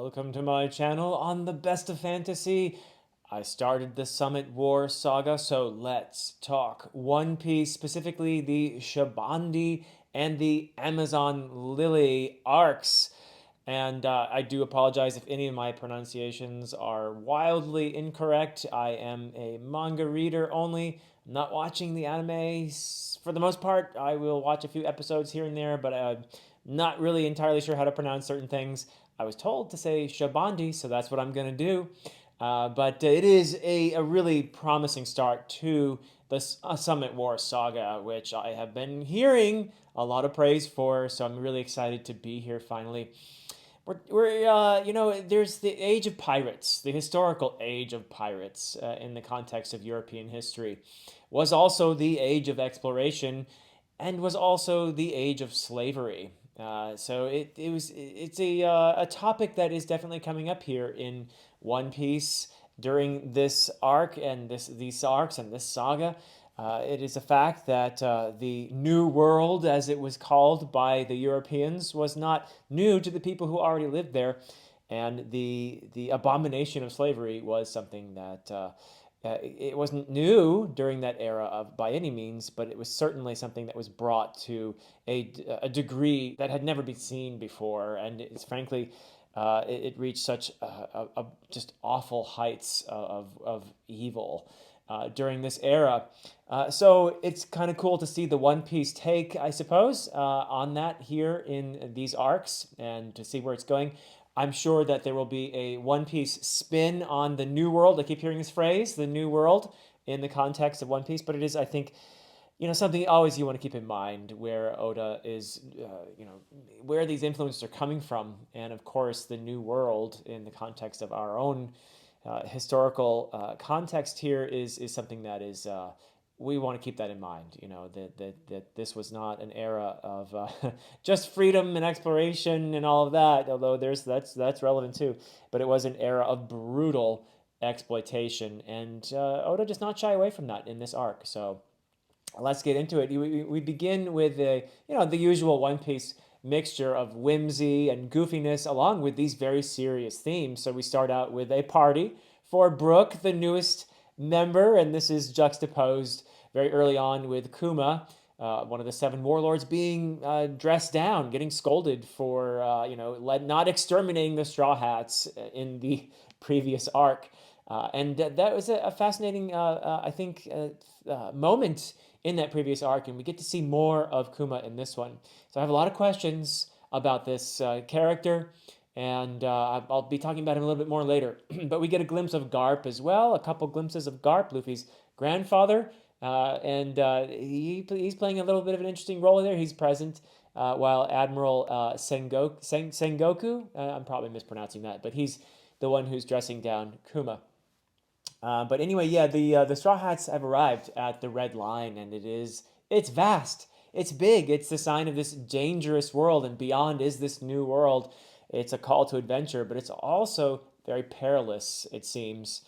welcome to my channel on the best of fantasy. I started the Summit War saga, so let's talk One Piece, specifically the Shabandi and the Amazon Lily arcs. And I do apologize if any of my pronunciations are wildly incorrect. I am a manga reader only. I'm not watching the anime for the most part. I will watch a few episodes here and there, but I'm not really entirely sure how to pronounce certain things. I was told to say Shabandi, so that's what I'm going to do. But it is a really promising start to the Summit War saga, which I have been hearing a lot of praise for, so I'm really excited to be here finally. There's the age of pirates, the historical age of pirates in the context of European history, was also the age of exploration, and was also the age of slavery. It's a topic that is definitely coming up here in One Piece during this arc and these arcs and this saga. It is a fact that the New World, as it was called by the Europeans, was not new to the people who already lived there, and the abomination of slavery was something that it wasn't new during that era of by any means, but it was certainly something that was brought to a degree that had never been seen before, and it's frankly. It reached such just awful heights of evil during this era. So it's kind of cool to see the One Piece take, I suppose, on that here in these arcs and to see where it's going. I'm sure that there will be a One Piece spin on the New World. I keep hearing this phrase, the New World, in the context of One Piece, but it is, I think, something always you want to keep in mind where Oda is, where these influences are coming from. And of course, the New World in the context of our own historical context here is something that is we want to keep that in mind. That this was not an era of just freedom and exploration and all of that. Although that's relevant too, but it was an era of brutal exploitation, and Oda does not shy away from that in this arc. So let's get into it. We begin with the usual One Piece mixture of whimsy and goofiness along with these very serious themes. So we start out with a party for Brook, the newest member, and this is juxtaposed very early on with Kuma, one of the seven warlords, being dressed down, getting scolded for not exterminating the Straw Hats in the previous arc. And that was a fascinating, I think, moment in that previous arc, and we get to see more of Kuma in this one. So I have a lot of questions about this character, and I'll be talking about him a little bit more later. But we get a glimpse of Garp as well, a couple glimpses of Garp, Luffy's grandfather, and he's playing a little bit of an interesting role there. He's present while Admiral Sengoku, I'm probably mispronouncing that, but he's the one who's dressing down Kuma. But anyway, yeah, the Straw Hats have arrived at the Red Line, and it's vast, it's big, it's the sign of this dangerous world, and beyond is this new world. It's a call to adventure, but it's also very perilous, it seems.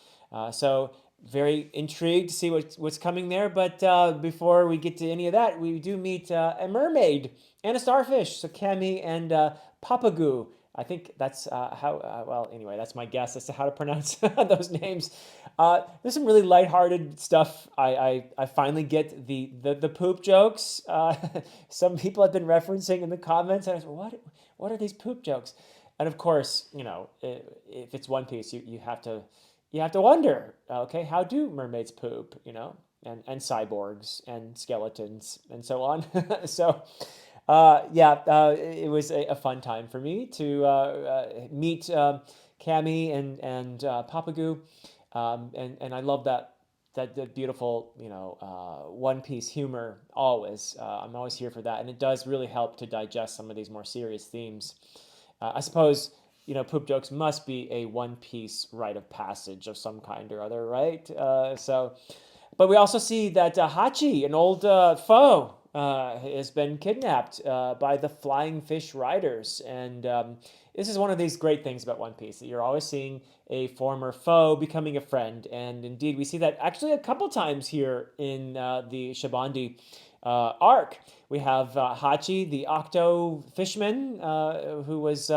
So very intrigued to see what's coming there. But before we get to any of that, we do meet a mermaid and a starfish. So Kemi and Papagoo. I think that's well, anyway, that's my guess as to how to pronounce those names. There's some really lighthearted stuff. I finally get the poop jokes. Some people have been referencing in the comments, and I was what are these poop jokes? And of course, if it's One Piece, you have to wonder, okay, how do mermaids poop? And cyborgs and skeletons and so on. So it was a fun time for me to meet Cammy and Papagoo, and I love that beautiful One Piece humor always. I'm always here for that, and it does really help to digest some of these more serious themes. I suppose poop jokes must be a One Piece rite of passage of some kind or other, right? But we also see that Hachi, an old foe, has been kidnapped by the Flying Fish Riders. And this is one of these great things about One Piece, that you're always seeing a former foe becoming a friend. And indeed, we see that actually a couple times here in the Shabandi arc. We have Hachi, the Octo Fishman, who was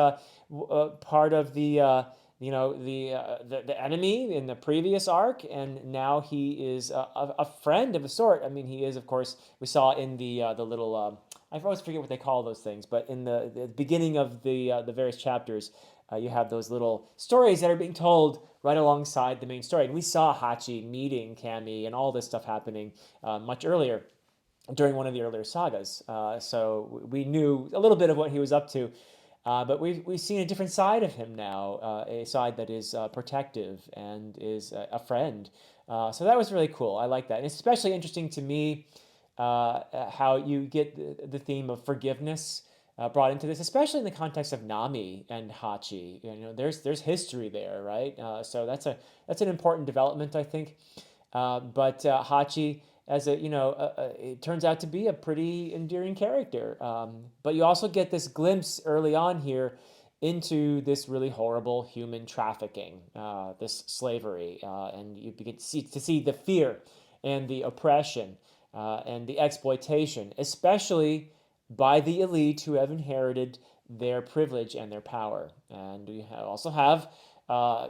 part of the enemy in the previous arc, and now he is a friend of a sort. I mean, he is, of course, we saw in the little I always forget what they call those things, but in the beginning of the various chapters, you have those little stories that are being told right alongside the main story. And we saw Hachi meeting Cammy and all this stuff happening much earlier during one of the earlier sagas. So we knew a little bit of what he was up to. But we've seen a different side of him now, a side that is protective and is friend. So that was really cool. I like that. And it's especially interesting to me how you get the theme of forgiveness brought into this, especially in the context of Nami and Hachi. You know, there's history there, right? So that's an important development, I think. But Hachi, as it turns out to be a pretty endearing character. But you also get this glimpse early on here into this really horrible human trafficking, this slavery, and you begin to see the fear and the oppression and the exploitation, especially by the elite who have inherited their privilege and their power. And we also have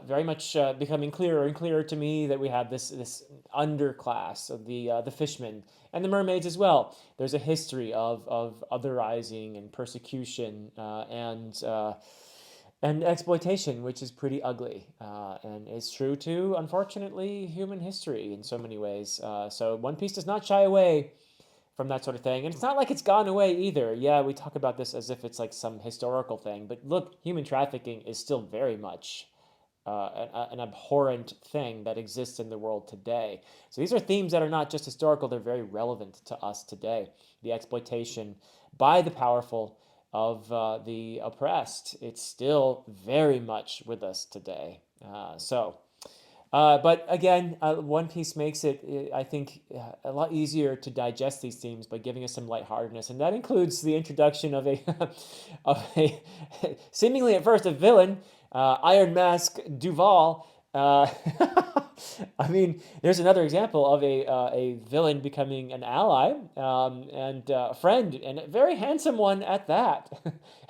very much becoming clearer and clearer to me that we have this underclass of the fishmen and the mermaids as well. There's a history of otherizing and persecution and exploitation, which is pretty ugly, and is true to, unfortunately, human history in so many ways. So One Piece does not shy away from that sort of thing. And it's not like it's gone away either. Yeah, we talk about this as if it's like some historical thing, but look, human trafficking is still very much an abhorrent thing that exists in the world today. So these are themes that are not just historical, they're very relevant to us today. The exploitation by the powerful of the oppressed, it's still very much with us today. But again, One Piece makes it, I think, a lot easier to digest these themes by giving us some lightheartedness, and that includes the introduction of a, of a seemingly at first a villain, Iron Mask Duval. I mean, there's another example of a villain becoming an ally and a friend, and a very handsome one at that.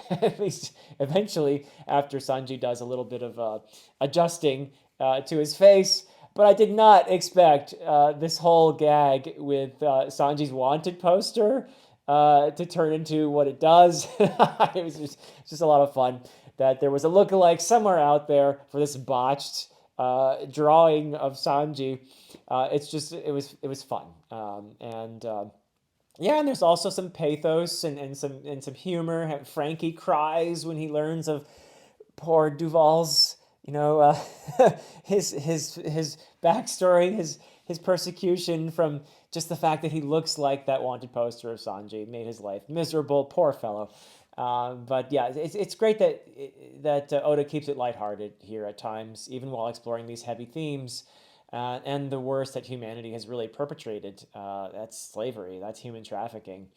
At least eventually, after Sanji does a little bit of adjusting to his face. But I did not expect this whole gag with Sanji's wanted poster to turn into what it does. It was just a lot of fun that there was a lookalike somewhere out there for this botched drawing of Sanji. It was fun. Yeah, and there's also some pathos and some humor. Frankie cries when he learns of poor Duval's, his backstory, his persecution from just the fact that he looks like that wanted poster of Sanji made his life miserable. Poor fellow. But yeah, it's great that Oda keeps it lighthearted here at times, even while exploring these heavy themes. And the worst that humanity has really perpetrated. That's slavery. That's human trafficking.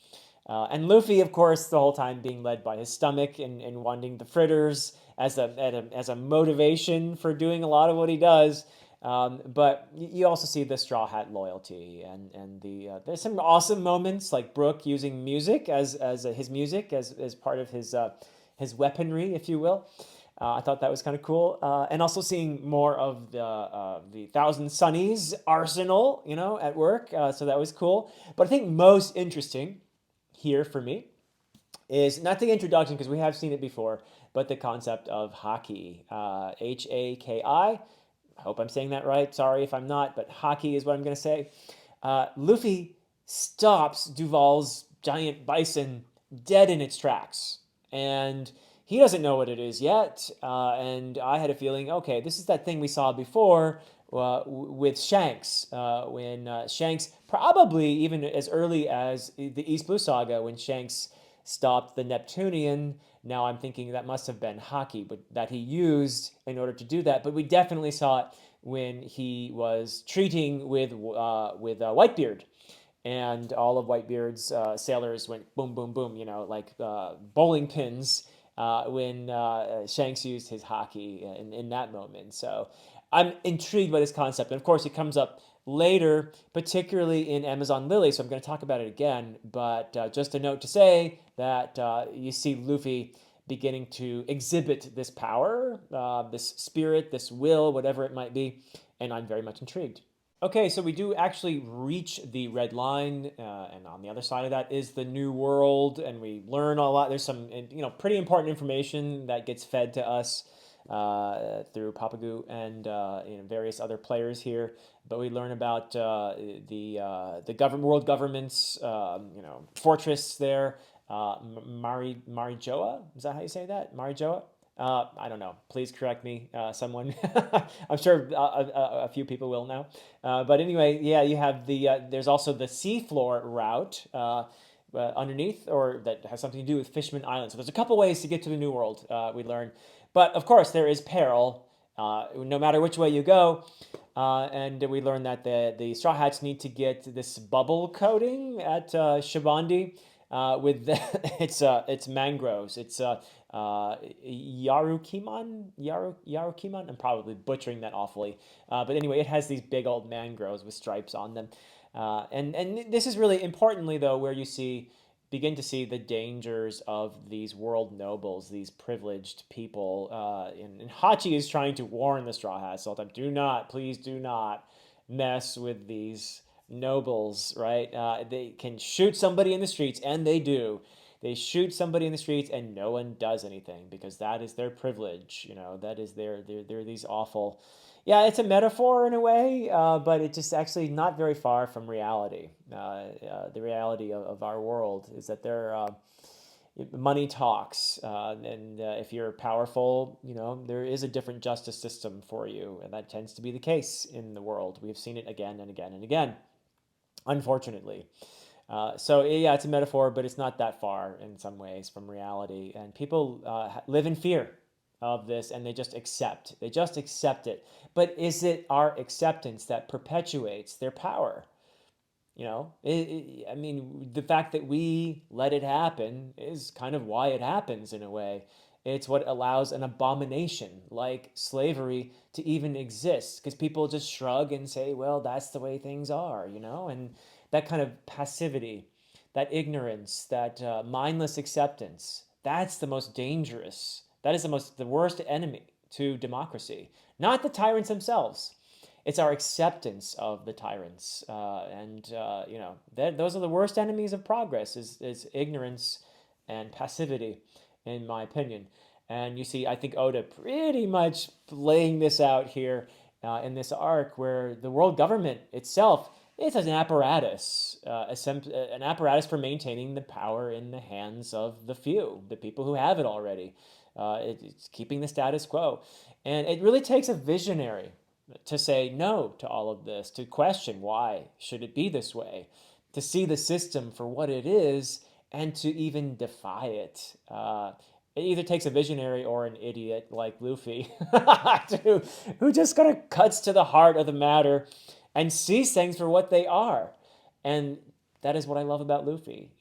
And Luffy, of course, the whole time being led by his stomach and wanting the fritters as a motivation for doing a lot of what he does. But you also see the Straw Hat loyalty and there's some awesome moments like Brook using music as his music as part of his weaponry, if you will. I thought that was kind of cool, and also seeing more of the Thousand Sunnies arsenal, at work. So that was cool. But I think most interesting here for me is not the introduction because we have seen it before, but the concept of Haki, Haki. I hope I'm saying that right. Sorry if I'm not, but Haki is what I'm going to say. Luffy stops Duval's giant bison dead in its tracks, and he doesn't know what it is yet. And I had a feeling, okay, this is that thing we saw before with Shanks, when Shanks, probably even as early as the East Blue Saga, when Shanks stopped the Neptunian. Now I'm thinking that must have been Haki, but that he used in order to do that. But we definitely saw it when he was treating with Whitebeard, and all of Whitebeard's sailors went boom, boom, boom, like bowling pins when Shanks used his Haki in that moment. So I'm intrigued by this concept. And of course, it comes up later, particularly in Amazon Lily, so I'm going to talk about it again. But just a note to say that you see Luffy beginning to exhibit this power, this spirit, this will, whatever it might be. And I'm very much intrigued. Okay, so we do actually reach the red line, and on the other side of that is the new world, and we learn a lot. There's some, pretty important information that gets fed to us through Papagu and various other players here. But we learn about the government, world government's, fortress there, Marijoa. Is that how you say that? Marijoa? I don't know. Please correct me, someone. I'm sure a few people will now. But anyway, yeah, you have there's also the seafloor route underneath, or that has something to do with Fishman Island. So there's a couple ways to get to the New World, we learn. But of course, there is peril, no matter which way you go. And we learn that the Straw Hats need to get this bubble coating at Shabandi with it's mangroves. It's Yarukiman. I'm probably butchering that awfully, but anyway, it has these big old mangroves with stripes on them, and this is really importantly though where you begin to see the dangers of these world nobles, these privileged people. And Hachi is trying to warn the Straw Hats all the time: do not, please, do not mess with these nobles, right? They can shoot somebody in the streets, and they do. They shoot somebody in the streets, and no one does anything because that is their privilege. That is they're these awful. Yeah, it's a metaphor in a way, but it's just actually not very far from reality. The reality of our world is that money talks, and if you're powerful, there is a different justice system for you, and that tends to be the case in the world. We've seen it again and again and again, unfortunately. So yeah, it's a metaphor, but it's not that far in some ways from reality. And people live in fear of this, and they just accept. They just accept it. But is it our acceptance that perpetuates their power? I mean, the fact that we let it happen is kind of why it happens in a way. It's what allows an abomination like slavery to even exist because people just shrug and say, well, that's the way things are, and that kind of passivity, that ignorance, that mindless acceptance, that's the most dangerous. That is the worst enemy to democracy. Not the tyrants themselves, it's our acceptance of the tyrants, and those are the worst enemies of progress. Is ignorance and passivity, in my opinion. And you see, I think Oda pretty much laying this out here in this arc, where the world government itself is an apparatus, an apparatus for maintaining the power in the hands of the few, the people who have it already. It's keeping the status quo, and it really takes a visionary to say no to all of this, to question why should it be this way, to see the system for what it is, and to even defy it. It either takes a visionary or an idiot like Luffy who just kind of cuts to the heart of the matter and sees things for what they are. And that is what I love about Luffy.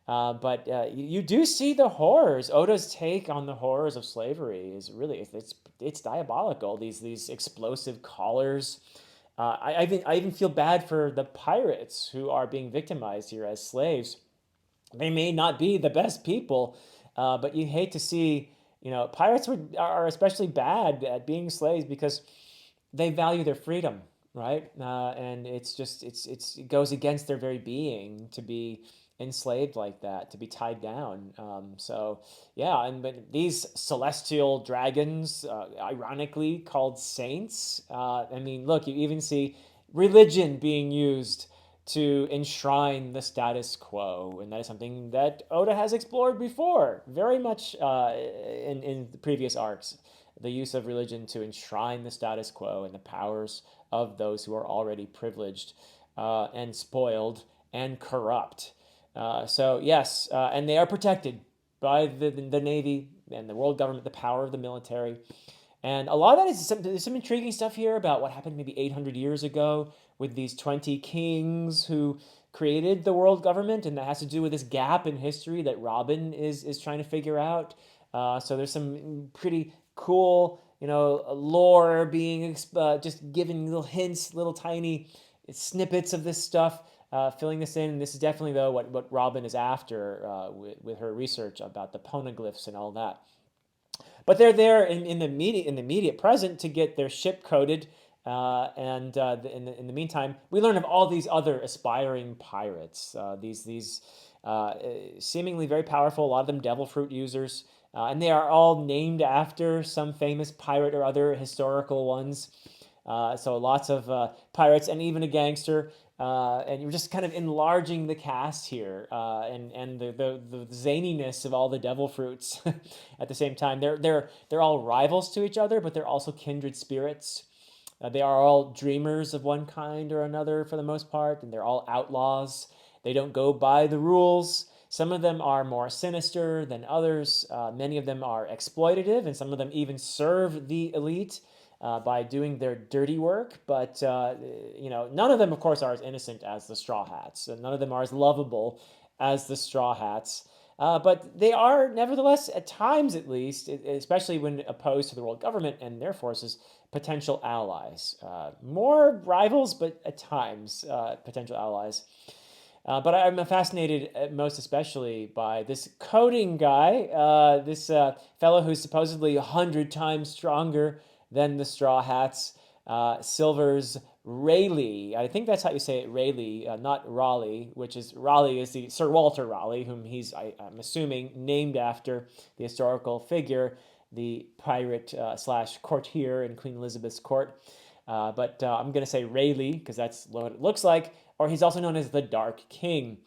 But you do see the horrors. Oda's take on the horrors of slavery is really it's diabolical. These explosive collars. I even feel bad for the pirates who are being victimized here as slaves. They may not be the best people, but you hate to see. Pirates are especially bad at being slaves because they value their freedom, right? And it goes against their very being to be enslaved like that, to be tied down. So yeah, but these celestial dragons, ironically called saints. I mean, look, you even see religion being used to enshrine the status quo, and that is something that Oda has explored before, very much in the previous arcs. The use of religion to enshrine the status quo and the powers of those who are already privileged and spoiled and corrupt. So yes, and they are protected by the Navy and the world government, the power of the military. And a lot of that is there's some intriguing stuff here about what happened maybe 800 years ago with these 20 kings who created the world government, and that has to do with this gap in history that Robin is trying to figure out. So there's some pretty cool, lore being just giving little hints, little tiny snippets of this stuff filling this in. And this is definitely, though, what Robin is after with her research about the poneglyphs and all that. But they're there in the immediate present to get their ship coated. In the meantime, we learn of all these other aspiring pirates. These seemingly very powerful, a lot of them devil fruit users, and they are all named after some famous pirate or other historical ones. So lots of pirates and even a gangster. And you're just kind of enlarging the cast here, and the zaniness of all the devil fruits. At the same time, they're all rivals to each other, but they're also kindred spirits. They are all dreamers of one kind or another for the most part, and they're all outlaws. They don't go by the rules. Some of them are more sinister than others. Many of them are exploitative, and some of them even serve the elite by doing their dirty work. But none of them, of course, are as innocent as the Straw Hats, and none of them are as lovable as the Straw Hats. But they are, nevertheless, at times at least, especially when opposed to the world government and their forces, potential allies. More rivals, but at times potential allies. But I'm fascinated most especially by this coding guy, this fellow who's supposedly 100 times stronger than the Straw Hats, Silver's Rayleigh. I think that's how you say it, Rayleigh, not Raleigh, which is Raleigh is the Sir Walter Raleigh, whom I'm assuming, named after the historical figure, the pirate slash courtier in Queen Elizabeth's court. But I'm going to say Rayleigh because that's what it looks like, or he's also known as the Dark King.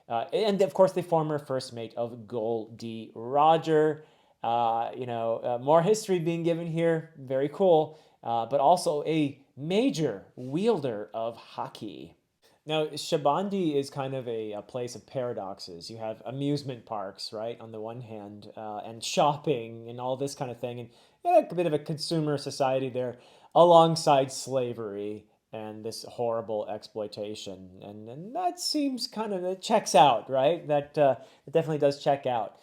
And of course, the former first mate of Gol D. Roger. More history being given here. Very cool. But also a major wielder of haki. Now, Shabandi is kind of a place of paradoxes. You have amusement parks, right, on the one hand, and shopping and all this kind of thing, and a bit of a consumer society there, alongside slavery and this horrible exploitation. And that seems kind of, it checks out, right? It definitely does check out.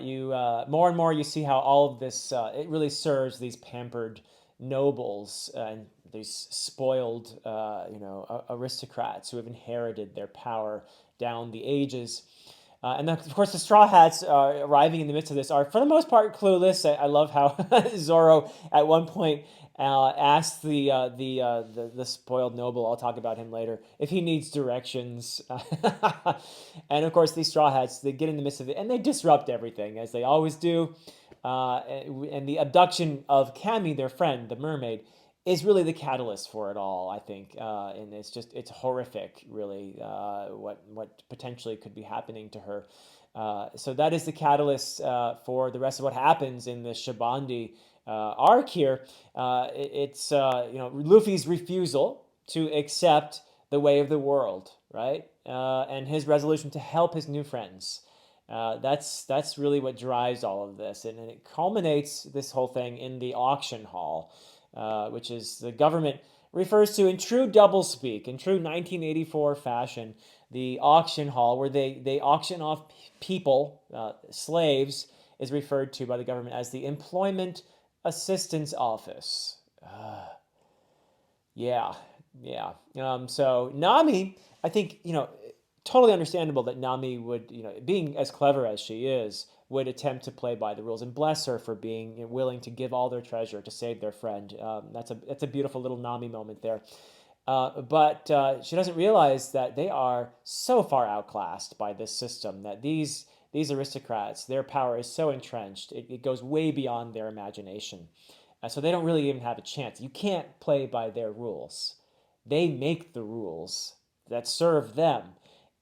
You More and more you see how all of this it really serves these pampered nobles and these spoiled aristocrats who have inherited their power down the ages. And then, of course, the Straw Hats arriving in the midst of this are, for the most part, clueless. I love how Zorro at one point asks the spoiled noble, I'll talk about him later, if he needs directions. And of course, these Straw Hats, they get in the midst of it and they disrupt everything, as they always do. And the abduction of Cammy, their friend, the mermaid, is really the catalyst for it all, I think. And it's horrific, really, what potentially could be happening to her. So that is the catalyst for the rest of what happens in the Shabandi arc here. It's Luffy's refusal to accept the way of the world, right? And his resolution to help his new friends. That's really what drives all of this, and it culminates this whole thing in the auction hall, which is the government refers to in true doublespeak, in true 1984 fashion, the auction hall where they auction off people, slaves, is referred to by the government as the Employment Assistance Office. Yeah, yeah. So Nami, I think, totally understandable that Nami would, being as clever as she is, would attempt to play by the rules, and bless her for being willing to give all their treasure to save their friend. That's a beautiful little Nami moment there. But she doesn't realize that they are so far outclassed by this system, that these aristocrats, their power is so entrenched, it goes way beyond their imagination. So they don't really even have a chance. You can't play by their rules. They make the rules that serve them.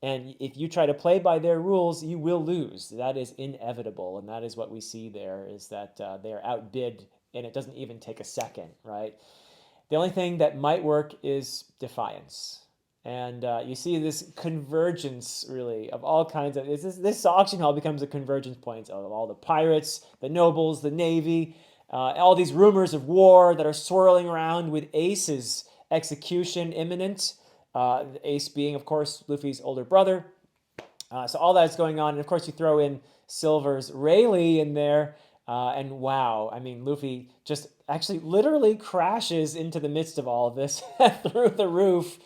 And if you try to play by their rules, you will lose. That is inevitable. And that is what we see there, is that they are outbid, and it doesn't even take a second, right? The only thing that might work is defiance. And you see this convergence, really, of all kinds of... This auction hall becomes a convergence point of all the pirates, the nobles, the navy, all these rumors of war that are swirling around with Ace's execution imminent. Ace being, of course, Luffy's older brother. So all that's going on. And, of course, you throw in Silver's Rayleigh in there. And wow, I mean, Luffy just actually literally crashes into the midst of all of this through the roof.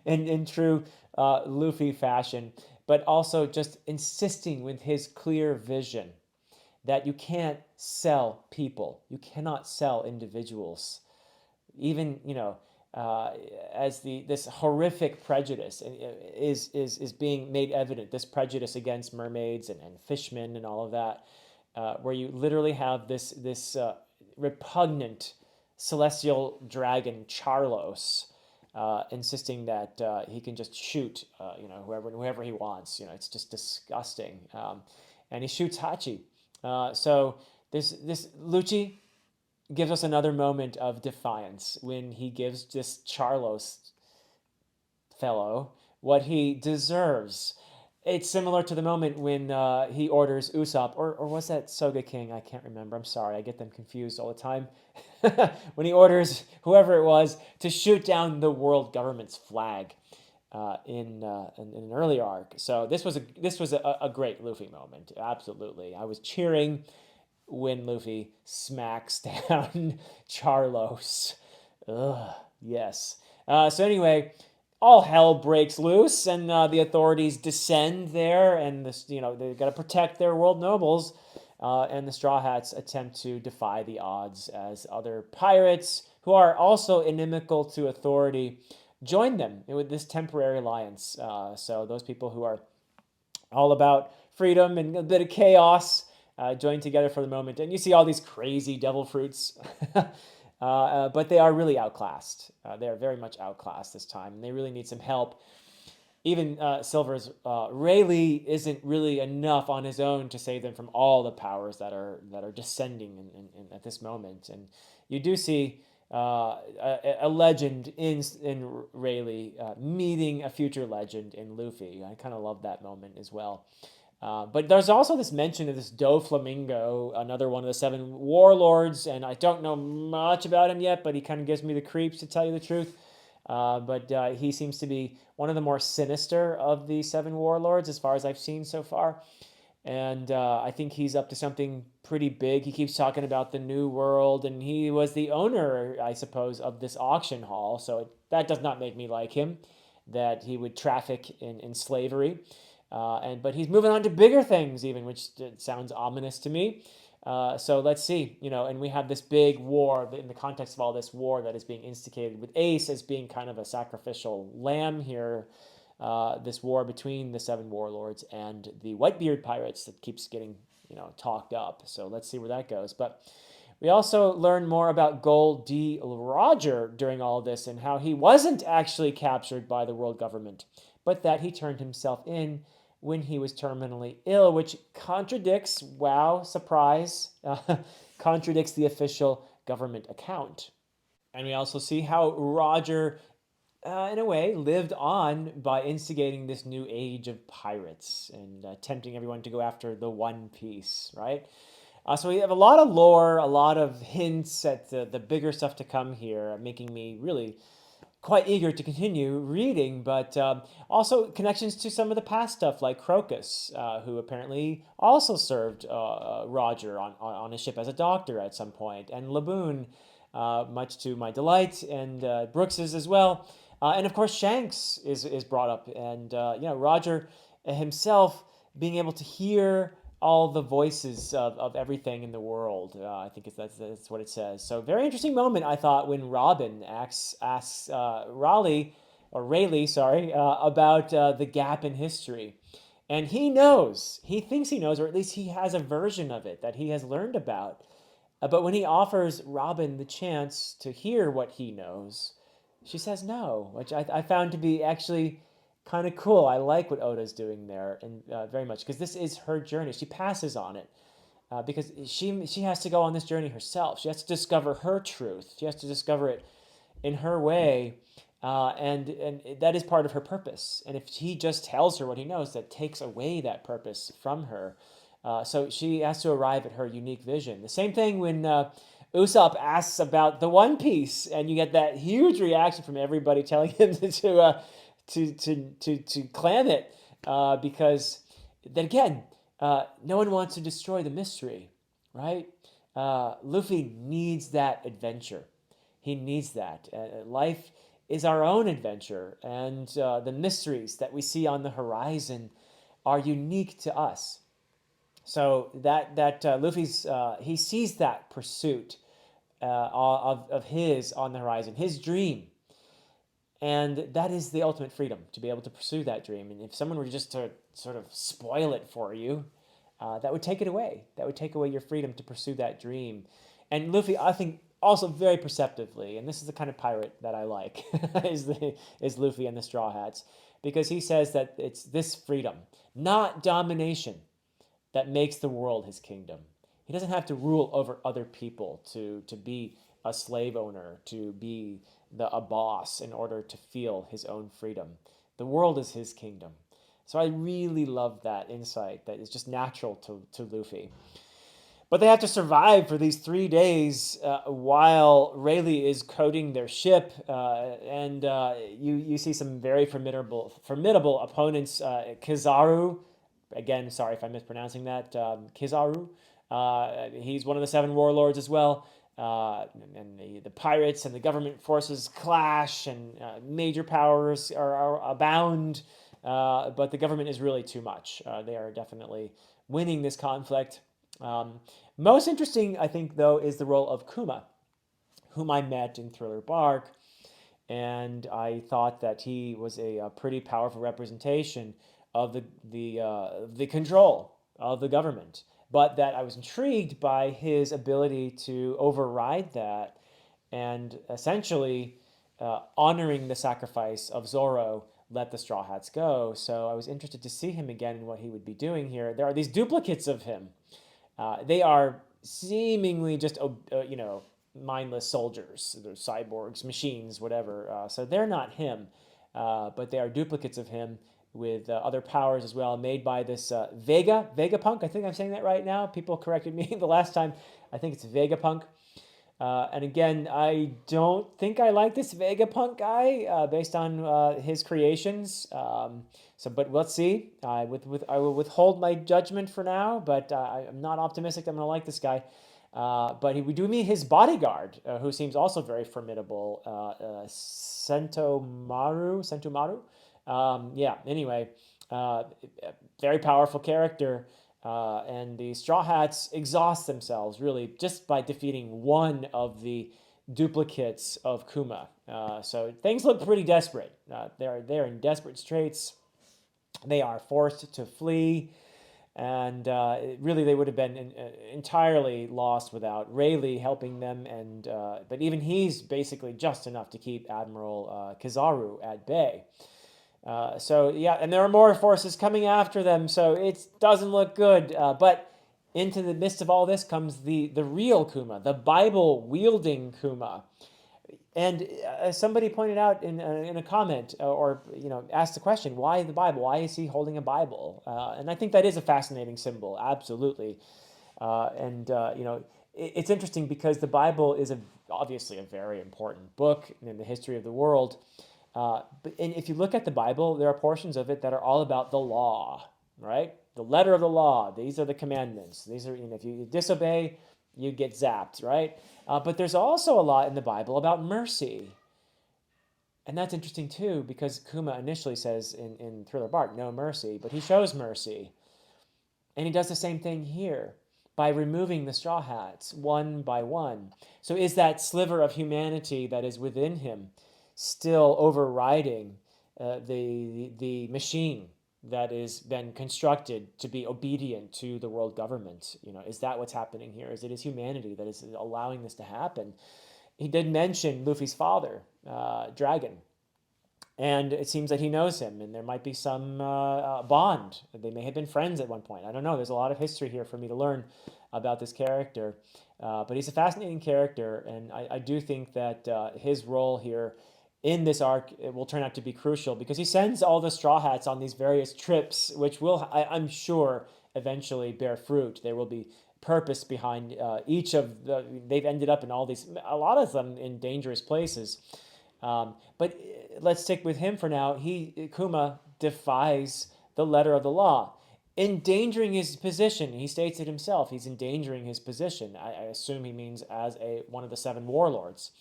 in true Luffy fashion, but also just insisting with his clear vision that you can't sell people, you cannot sell individuals, even uh, as this horrific prejudice is being made evident. This prejudice against mermaids and fishmen and all of that, where you literally have this repugnant celestial dragon Charlos. Insisting that he can just shoot, whoever he wants. It's just disgusting. And he shoots Hachi. So this Lucci gives us another moment of defiance when he gives this Charlos fellow what he deserves. It's similar to the moment when he orders Usopp, or was that Soga King? I can't remember. I'm sorry, I get them confused all the time. When he orders whoever it was to shoot down the world government's flag in an earlier arc. So this was a great Luffy moment. Absolutely, I was cheering when Luffy smacks down Charlos. Ugh, yes. So anyway, all hell breaks loose, and the authorities descend there, and they've got to protect their world nobles. And the Straw Hats attempt to defy the odds as other pirates, who are also inimical to authority, join them with this temporary alliance. So those people who are all about freedom and a bit of chaos join together for the moment. And you see all these crazy devil fruits. But they are really outclassed. They are very much outclassed this time, and they really need some help. Even Silver's Rayleigh isn't really enough on his own to save them from all the powers that are descending at this moment. And you do see a legend in Rayleigh meeting a future legend in Luffy. I kind of love that moment as well. But there's also this mention of this Doflamingo, another one of the seven warlords, and I don't know much about him yet, but he kind of gives me the creeps, to tell you the truth. But he seems to be one of the more sinister of the seven warlords, as far as I've seen so far. And I think he's up to something pretty big. He keeps talking about the New World, and he was the owner, I suppose, of this auction hall. So that does not make me like him, that he would traffic in slavery. But he's moving on to bigger things, even, which sounds ominous to me. So let's see, and we have this big war in the context of all this war that is being instigated with Ace as being kind of a sacrificial lamb here. This war between the seven warlords and the Whitebeard pirates that keeps getting, talked up. So let's see where that goes. But we also learn more about Gol D. Roger during all of this, and how he wasn't actually captured by the world government, but that he turned himself in when he was terminally ill, which contradicts, wow, surprise, contradicts the official government account. And we also see how Roger, in a way, lived on by instigating this new age of pirates and tempting everyone to go after the One Piece, right? So we have a lot of lore, a lot of hints at the bigger stuff to come here, making me really quite eager to continue reading, but also connections to some of the past stuff, like Crocus, who apparently also served Roger on a ship as a doctor at some point, and Laboon, much to my delight, and Brooks's as well. And of course, Shanks is brought up, and Roger himself being able to hear all the voices of everything in the world. I think that's what it says. So very interesting moment, I thought, when Robin asks Rayleigh, sorry, about the gap in history. And he knows, he thinks he knows, or at least he has a version of it that he has learned about. But when he offers Robin the chance to hear what he knows, she says no, which I found to be actually kind of cool. I like what Oda's doing there, and very much, because this is her journey. She passes on it because she has to go on this journey herself. She has to discover her truth. She has to discover it in her way, and that is part of her purpose. And if he just tells her what he knows, that takes away that purpose from her. So she has to arrive at her unique vision. The same thing when Usopp asks about the One Piece, and you get that huge reaction from everybody telling him to clam it, because then again, no one wants to destroy the mystery, right? Luffy needs that adventure. He needs that. Life is our own adventure, and the mysteries that we see on the horizon are unique to us. So that Luffy's he sees that pursuit of his on the horizon, his dream, and that is the ultimate freedom to be able to pursue that dream. And if someone were just to sort of spoil it for you, that would take it away. That would take away your freedom to pursue that dream. And Luffy, I think, also very perceptively, and this is the kind of pirate that I like, is Luffy and the Straw Hats, because he says that it's this freedom, not domination, that makes the world his kingdom. He doesn't have to rule over other people to be a slave owner, to be a boss in order to feel his own freedom. The world is his kingdom. So I really love that insight that is just natural to Luffy. But they have to survive for these 3 days while Rayleigh is coating their ship, and you see some very formidable opponents. Kizaru, again, sorry if I'm mispronouncing that. Kizaru, he's one of the seven warlords as well. And the pirates and the government forces clash, and major powers are abound. But the government is really too much. They are definitely winning this conflict. Most interesting, I think, though, is the role of Kuma, whom I met in Thriller Bark, and I thought that he was a pretty powerful representation of the control of the government, but that I was intrigued by his ability to override that and essentially honoring the sacrifice of Zoro, let the Straw Hats go. So I was interested to see him again and what he would be doing here. There are these duplicates of him. They are seemingly just, mindless soldiers. They're cyborgs, machines, whatever. So they're not him, but they are duplicates of him with other powers as well, made by this Vegapunk. I think I'm saying that right now. People corrected me the last time. I think it's Vegapunk. And again, I don't think I like this Vegapunk guy based on his creations. But let's see. I will withhold my judgment for now, but I'm not optimistic that I'm gonna like this guy. But we do meet his bodyguard, who seems also very formidable, Sentomaru. Yeah. Anyway, very powerful character. And the Straw Hats exhaust themselves really just by defeating one of the duplicates of Kuma. So things look pretty desperate. They're in desperate straits. They are forced to flee, and really they would have been entirely lost without Rayleigh helping them. And but even he's basically just enough to keep Admiral Kizaru at bay. So yeah, and there are more forces coming after them, so it doesn't look good. But into the midst of all this comes the real Kuma, the Bible wielding Kuma. And as somebody pointed out in a comment, or asked the question, why the Bible? Why is he holding a Bible? And I think that is a fascinating symbol, absolutely. It's interesting because the Bible is obviously a very important book in the history of the world. And if you look at the Bible, there are portions of it that are all about the law, right? The letter of the law. These are the commandments. These are, if you disobey, you get zapped, right? But there's also a lot in the Bible about mercy. And that's interesting too, because Kuma initially says in Thriller Bark, no mercy, but he shows mercy. And he does the same thing here by removing the Straw Hats one by one. So is that sliver of humanity that is within him still overriding the machine that has been constructed to be obedient to the world government? Is that what's happening here? Is it his humanity that is allowing this to happen? He did mention Luffy's father, Dragon, and it seems that he knows him, and there might be some bond. They may have been friends at one point. I don't know. There's a lot of history here for me to learn about this character. But he's a fascinating character, and I do think that his role here in this arc will turn out to be crucial, because he sends all the Straw Hats on these various trips, which will, I'm sure, eventually bear fruit. There will be purpose behind each of they've ended up in a lot of them in dangerous places. But let's stick with him for now. Kuma defies the letter of the law, endangering his position. He states it himself. He's endangering his position. I assume he means as one of the seven warlords.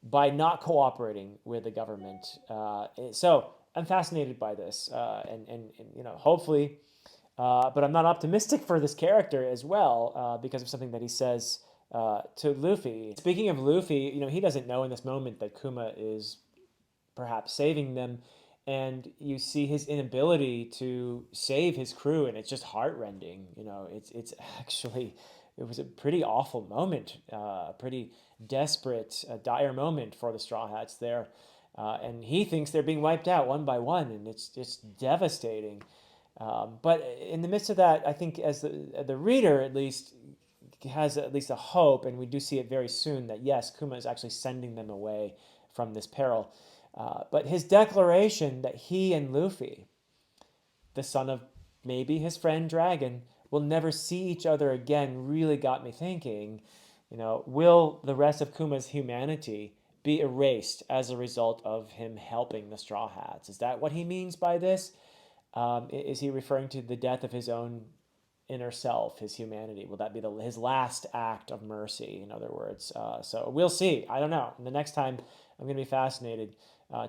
by not cooperating with the government. So I'm fascinated by this, and hopefully, but I'm not optimistic for this character as well because of something that he says to Luffy. Speaking of Luffy, he doesn't know in this moment that Kuma is perhaps saving them, and you see his inability to save his crew, and it's just heartrending. It's actually it was a pretty awful moment, a pretty desperate, dire moment for the Straw Hats there, and he thinks they're being wiped out one by one, and it's just devastating. But in the midst of that, I think as the reader at least has at least a hope, and we do see it very soon that yes, Kuma is actually sending them away from this peril. But his declaration that he and Luffy, the son of maybe his friend Dragon, will never see each other again really got me thinking, will the rest of Kuma's humanity be erased as a result of him helping the Straw Hats? Is that what he means by this? Is he referring to the death of his own inner self, his humanity? Will that be his last act of mercy, in other words? So we'll see. I don't know. And the next time, I'm going to be fascinated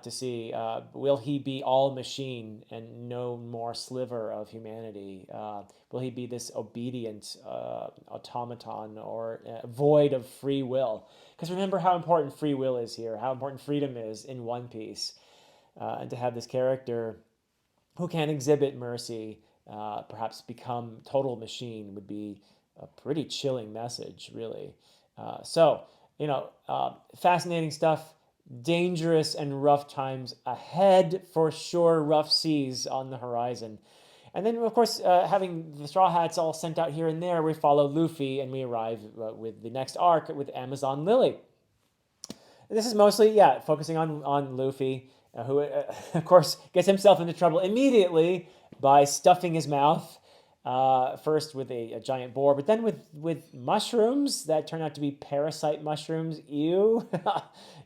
to see, will he be all machine and no more sliver of humanity? Will he be this obedient automaton or void of free will? Because remember how important free will is here, how important freedom is in One Piece. And to have this character who can exhibit mercy, perhaps become total machine, would be a pretty chilling message, really. Fascinating stuff. Dangerous and rough times ahead for sure. Rough seas on the horizon. And then, of course, having the Straw Hats all sent out here and there, we follow Luffy and we arrive with the next arc with Amazon Lily. This is mostly, focusing on Luffy, who, of course, gets himself into trouble immediately by stuffing his mouth, first with a giant boar, but then with mushrooms that turn out to be parasite mushrooms. Ew.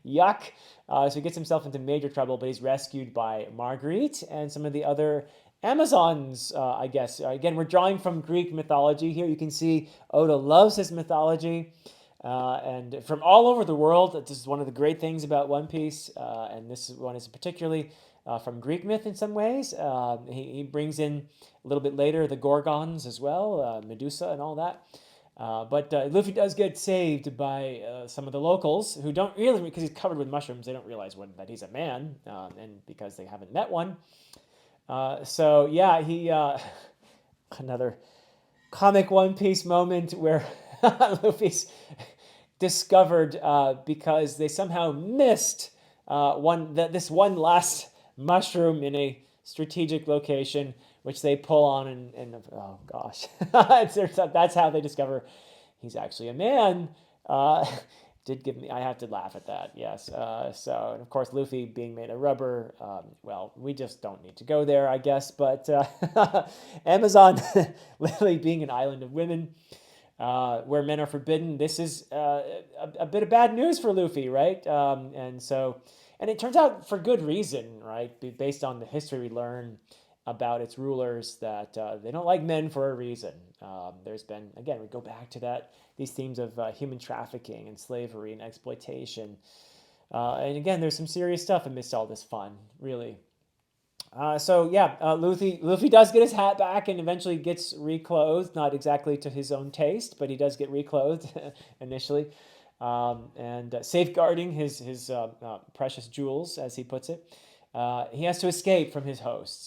Yuck. So he gets himself into major trouble, but he's rescued by Marguerite and some of the other Amazons, I guess. Again, we're drawing from Greek mythology here. You can see Oda loves his mythology. And from all over the world. This is one of the great things about One Piece, and this one is particularly from Greek myth in some ways. He brings in a little bit later the Gorgons as well, Medusa and all that. But Luffy does get saved by some of the locals who don't really, because he's covered with mushrooms, they don't realize that he's a man, and because they haven't met one. He another comic One Piece moment where Luffy's discovered because they somehow missed this one last mushroom in a strategic location, which they pull on, and oh gosh, that's how they discover he's actually a man. Did give me, I have to laugh at that, yes. And of course, Luffy being made of rubber, well, we just don't need to go there, I guess. But Amazon literally being an island of women, where men are forbidden. This is a bit of bad news for Luffy, right? And it turns out for good reason, right? Based on the history we learn about its rulers, that they don't like men for a reason. There's been, again, we go back to these themes of human trafficking and slavery and exploitation. And again, there's some serious stuff amidst all this fun, really. Luffy does get his hat back and eventually gets reclothed, not exactly to his own taste, but he does get reclothed initially, and safeguarding his precious jewels, as he puts it. He has to escape from his hosts,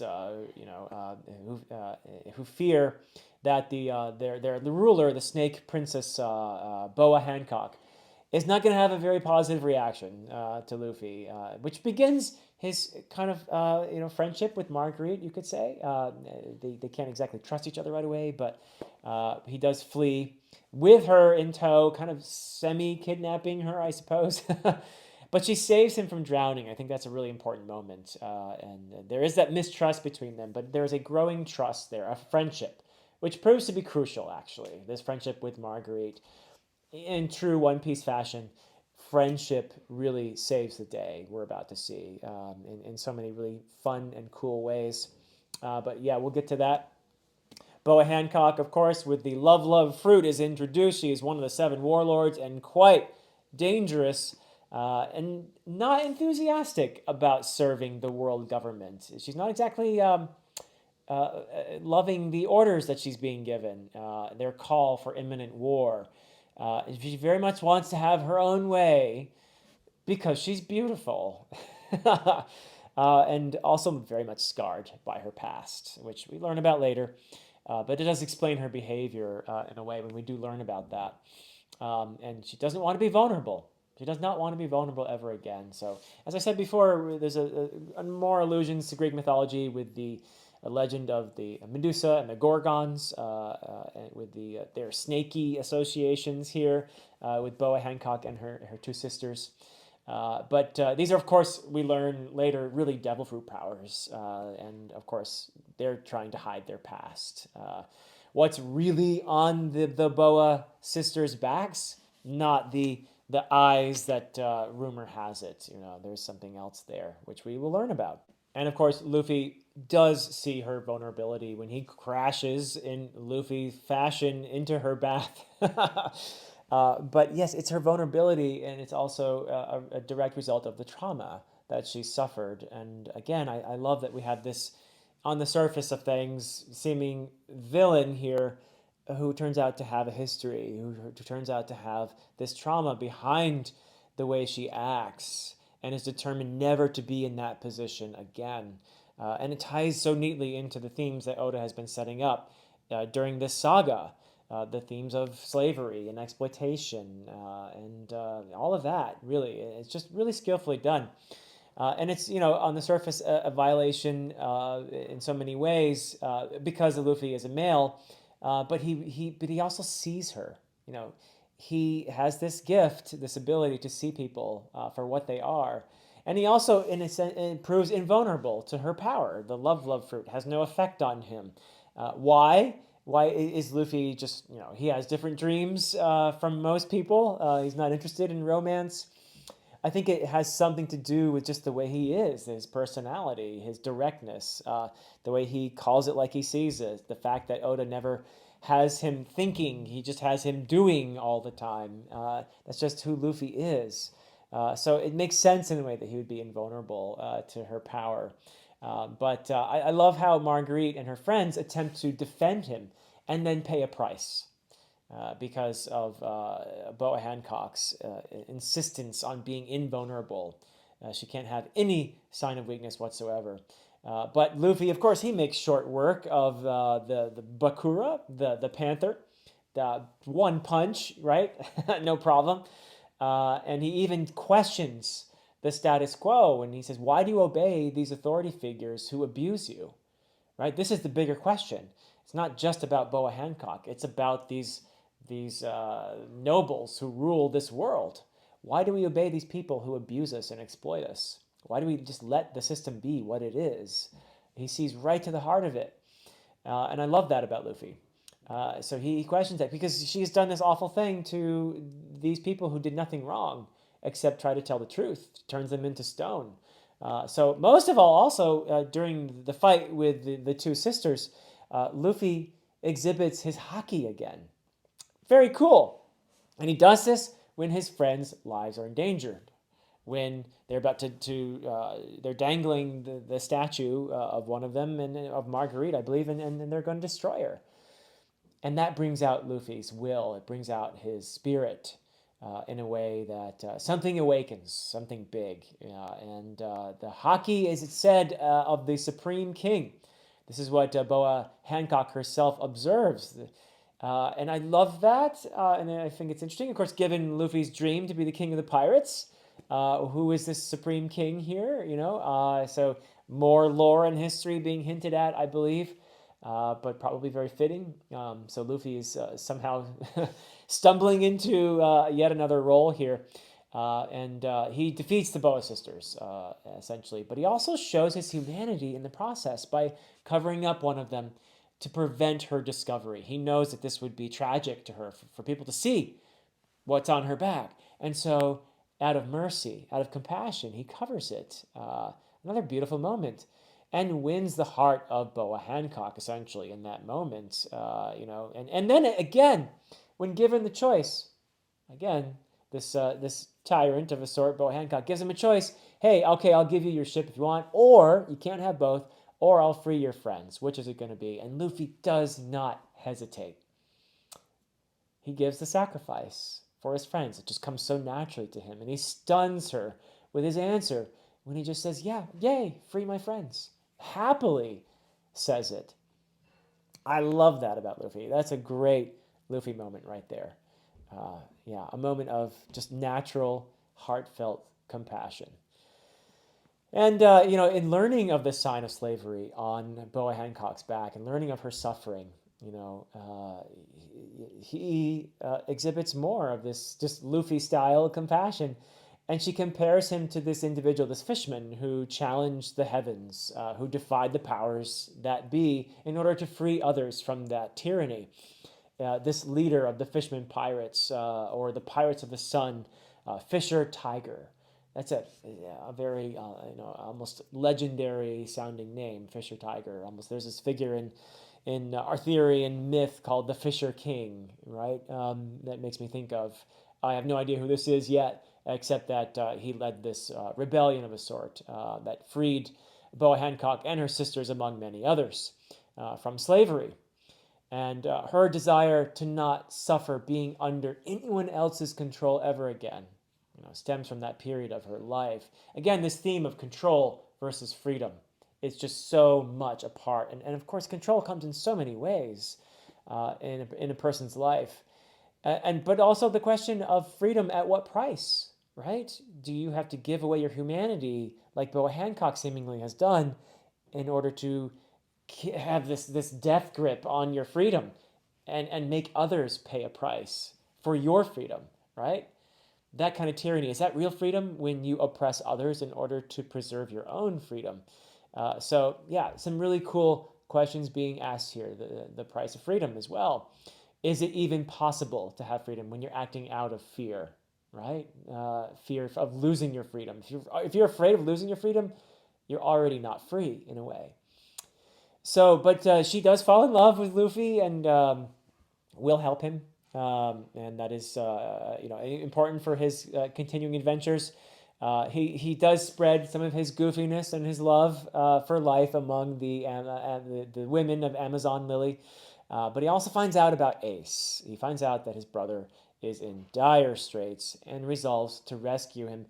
who fear that the ruler, the Snake Princess Boa Hancock, is not going to have a very positive reaction to Luffy, which begins his kind of friendship with Marguerite, you could say. They can't exactly trust each other right away, but he does flee with her in tow, kind of semi-kidnapping her, I suppose. But she saves him from drowning. I think that's a really important moment. And there is that mistrust between them, but there's a growing trust there, a friendship, which proves to be crucial, actually. This friendship with Marguerite, in true One Piece fashion, friendship really saves the day, we're about to see, in so many really fun and cool ways. But yeah, we'll get to that. Boa Hancock, of course, with the Love Love fruit, is introduced. She is one of the 7 warlords and quite dangerous. and not enthusiastic about serving the world government. She's not exactly loving the orders that she's being given, their call for imminent war. She very much wants to have her own way because she's beautiful. And also very much scarred by her past, which we learn about later. But it does explain her behavior in a way when we do learn about that. And she doesn't want to be vulnerable. She does not want to be vulnerable ever again. So, as I said before, there's more allusions to Greek mythology with the legend of the Medusa and the Gorgons, and with their snaky associations here with Boa Hancock and her two sisters. But these are, of course, we learn later, really devil fruit powers. And of course, they're trying to hide their past. What's really on the Boa sisters' backs? Not the eyes that rumor has it. There's something else there, which we will learn about. And of course, Luffy does see her vulnerability when he crashes in Luffy fashion into her bath. But yes, it's her vulnerability, and it's also a direct result of the trauma that she suffered. And again, I love that we have this, on the surface of things, seeming villain here who turns out to have a history, who turns out to have this trauma behind the way she acts, and is determined never to be in that position again. And it ties so neatly into the themes that Oda has been setting up during this saga. The themes of slavery and exploitation and all of that, really. It's just really skillfully done. And it's, on the surface, a violation in so many ways because Luffy is a male, but he also sees her. He has this gift, this ability to see people for what they are. And he also, in a sense, proves invulnerable to her power. The love fruit has no effect on him. Why? Why is Luffy just, he has different dreams from most people. He's not interested in romance. I think it has something to do with just the way he is, his personality, his directness, the way he calls it like he sees it, the fact that Oda never has him thinking, he just has him doing all the time. That's just who Luffy is. So it makes sense in a way that he would be invulnerable to her power. But I love how Marguerite and her friends attempt to defend him and then pay a price because of Boa Hancock's insistence on being invulnerable. She can't have any sign of weakness whatsoever. But Luffy, of course, he makes short work of the Bakura, the panther, the one punch, right? No problem. And he even questions the status quo and he says, why do you obey these authority figures who abuse you? Right? This is the bigger question. It's not just about Boa Hancock. It's about these nobles who rule this world. Why do we obey these people who abuse us and exploit us? Why do we just let the system be what it is? He sees right to the heart of it. And I love that about Luffy. So he questions that because she's done this awful thing to these people who did nothing wrong except try to tell the truth, turns them into stone. So most of all, also during the fight with the two sisters, Luffy exhibits his haki again. Very cool. And he does this when his friends' lives are endangered. When they're about they're dangling the statue of one of them, and of Marguerite, I believe, and they're going to destroy her. And that brings out Luffy's will. It brings out his spirit in a way that something awakens, something big. And the haki, as it said, of the Supreme King. This is what Boa Hancock herself observes. And I love that, and I think it's interesting. Of course, given Luffy's dream to be the king of the pirates, who is this supreme king here? So more lore and history being hinted at, I believe, but probably very fitting. So Luffy is somehow stumbling into yet another role here. And he defeats the Boa sisters, essentially. But he also shows his humanity in the process by covering up one of them to prevent her discovery. He knows that this would be tragic to her, for people to see what's on her back. And so, out of mercy, out of compassion, he covers it. Another beautiful moment. And wins the heart of Boa Hancock, essentially, in that moment. And then, again, when given the choice, again, this tyrant of a sort, Boa Hancock, gives him a choice. Hey, okay, I'll give you your ship if you want, or you can't have both, or I'll free your friends. Which is it going to be? And Luffy does not hesitate. He gives the sacrifice for his friends. It just comes so naturally to him, and he stuns her with his answer when he just says, "Yeah, yay, free my friends." Happily says it. I love that about Luffy. That's a great Luffy moment right there. Yeah, a moment of just natural, heartfelt compassion. And, in learning of the sign of slavery on Boa Hancock's back and learning of her suffering, he exhibits more of this just Luffy style compassion. And she compares him to this individual, this fisherman who challenged the heavens, who defied the powers that be in order to free others from that tyranny. This leader of the fishermen pirates, or the Pirates of the Sun, Fisher Tiger. That's a very almost legendary sounding name, Fisher Tiger. Almost there's this figure in Arthurian myth called the Fisher King, right? That makes me think of. I have no idea who this is yet, except that he led this rebellion of a sort that freed Boa Hancock and her sisters, among many others, from slavery. And her desire to not suffer being under anyone else's control ever again, stems from that period of her life. Again, this theme of control versus freedom is just so much a part. And of course, control comes in so many ways in a person's life. But also the question of freedom at what price, right? Do you have to give away your humanity, like Boa Hancock seemingly has done, in order to have this death grip on your freedom and make others pay a price for your freedom, right? That kind of tyranny, is that real freedom when you oppress others in order to preserve your own freedom? So yeah, some really cool questions being asked here. The price of freedom as well. Is it even possible to have freedom when you're acting out of fear, right? Fear of losing your freedom. If you're afraid of losing your freedom, you're already not free in a way. So, but she does fall in love with Luffy and will help him, and that is important for his continuing adventures. He does spread some of his goofiness and his love for life among the women of Amazon Lily, but he also finds out about Ace. He finds out that his brother is in dire straits and resolves to rescue him,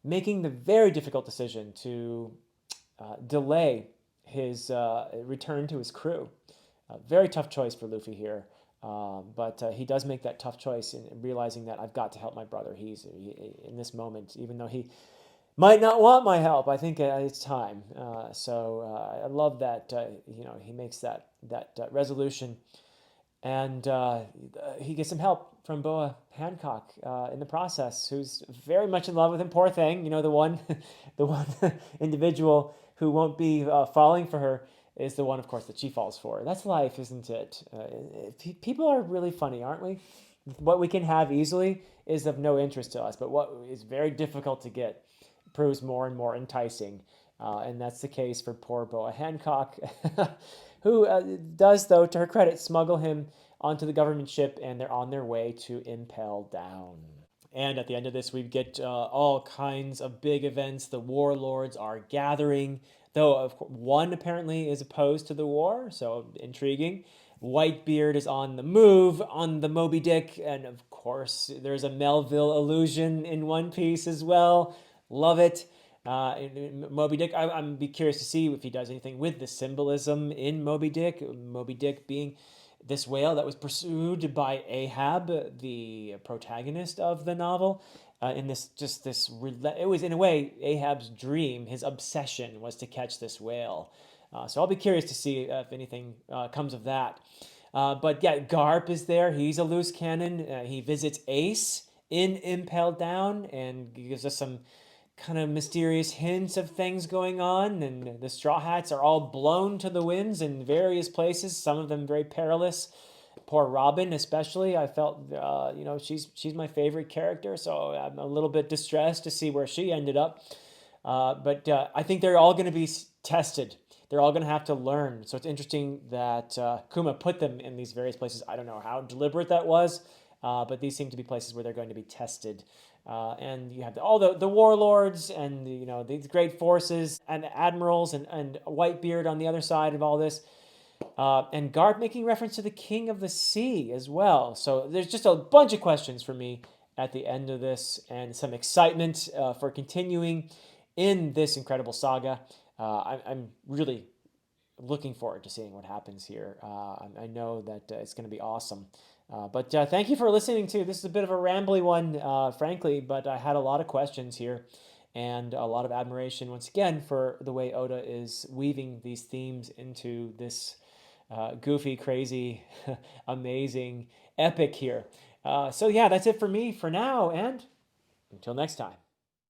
making the very difficult decision to delay his return to his crew. Very tough choice for Luffy here. But he does make that tough choice in realizing that I've got to help my brother. In this moment, even though he might not want my help, I think it's time. So I love that he makes that resolution, and he gets some help from Boa Hancock in the process, who's very much in love with him. Poor thing, the one, the one individual who won't be falling for her is the one, of course, that she falls for. That's life, isn't it? People are really funny, aren't we? What we can have easily is of no interest to us, but what is very difficult to get proves more and more enticing. And that's the case for poor Boa Hancock, who does, though, to her credit, smuggle him onto the government ship, and they're on their way to Impel Down. And at the end of this, we get all kinds of big events. The warlords are gathering, though one apparently is opposed to the war, so intriguing. Whitebeard is on the move on the Moby Dick, and of course, there's a Melville allusion in One Piece as well. Love it. In Moby Dick, I'm be curious to see if he does anything with the symbolism in Moby Dick. Moby Dick being this whale that was pursued by Ahab, the protagonist of the novel. In it was in a way Ahab's dream, his obsession was to catch this whale. So I'll be curious to see if anything comes of that. But yeah, Garp is there. He's a loose cannon. He visits Ace in Impel Down and gives us some kind of mysterious hints of things going on, and the Straw Hats are all blown to the winds in various places, some of them very perilous. Poor Robin, especially, I felt, she's my favorite character, so I'm a little bit distressed to see where she ended up. But I think they're all going to be tested. They're all going to have to learn. So it's interesting that Kuma put them in these various places. I don't know how deliberate that was. but these seem to be places where they're going to be tested. And you have all the warlords and these great forces and admirals and Whitebeard on the other side of all this. And Garp making reference to the King of the Sea as well. So there's just a bunch of questions for me at the end of this, and some excitement for continuing in this incredible saga. I'm really looking forward to seeing what happens here. I know that it's going to be awesome. But thank you for listening to. This is a bit of a rambly one, frankly, but I had a lot of questions here and a lot of admiration once again for the way Oda is weaving these themes into this goofy, crazy, amazing epic here. So yeah, that's it for me for now, and until next time.